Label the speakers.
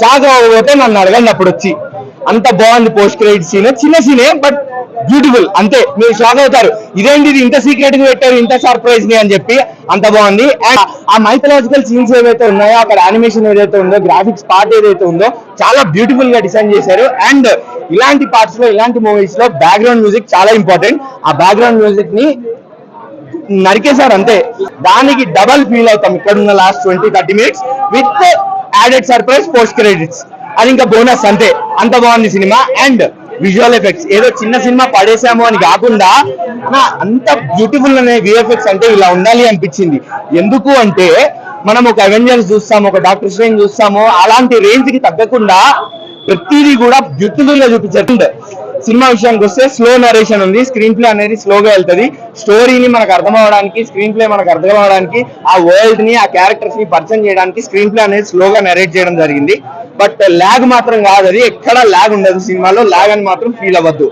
Speaker 1: Shock అవ్వకపోతే నన్ను అడగండి అప్పుడు వచ్చి. అంత బాగుంది పోస్ట్ క్రెడిట్ సీన్, చిన్న సీనే బట్ బ్యూటిఫుల్. అంతే, మీరు షాక్ అవుతారు, ఇదేంటి ఇది ఇంత సీక్రెట్ గా పెట్టారు, ఇంత సర్ప్రైజ్ ని అని చెప్పి. అంత బాగుంది. అండ్ ఆ మైథలాజికల్ సీన్స్ ఏవైతే ఉన్నాయో, అక్కడ యానిమేషన్ ఏదైతే ఉందో, గ్రాఫిక్స్ పార్ట్ ఏదైతే ఉందో చాలా బ్యూటిఫుల్ గా డిజైన్ చేశారు. అండ్ ఇలాంటి పార్ట్స్ లో, ఇలాంటి మూవీస్ లో బ్యాక్గ్రౌండ్ మ్యూజిక్ చాలా ఇంపార్టెంట్. ఆ బ్యాక్గ్రౌండ్ మ్యూజిక్ ని నరికేశారు అంతే. దానికి డబల్ ఫీల్ అవుతాం ఇక్కడ ఉన్న last 20-30 minutes with added surprise post credits. అది ఇంకా బోనస్ అంతే. అంత బాగుంది సినిమా. అండ్ విజువల్ ఎఫెక్ట్స్ ఏదో చిన్న సినిమా పడేసాము అని కాకుండా అంత బ్యూటిఫుల్ అనే విఎఫ్ఎక్స్ అంటే ఇలా ఉండాలి అనిపించింది. ఎందుకు అంటే మనం ఒక అవెంజర్స్ చూస్తాము, ఒక డాక్టర్ స్ట్రేంజ్ చూస్తాము, అలాంటి రేంజ్ కి తగ్గకుండా ప్రతిదీ కూడా బ్యూటిఫుల్ గా చూపించారు. సినిమా విషయానికి వస్తే స్లో నరేషన్ ఉంది, స్క్రీన్ ప్లే అనేది స్లోగా వెళ్తుంది. స్టోరీని మనకు అర్థం అవడానికి, స్క్రీన్ ప్లే మనకు అర్థం అవడానికి, ఆ వరల్డ్ ని, ఆ క్యారెక్టర్స్ ని పరిచయం చేయడానికి స్క్రీన్ ప్లే అనేది స్లోగా నరేట్ చేయడం జరిగింది. బట్ ల్యాగ్ మాత్రం కాదు, అది ఎక్కడ ల్యాగ్ ఉండదు సినిమాలో. ల్యాగ్ అని మాత్రం ఫీల్ అవ్వద్దు.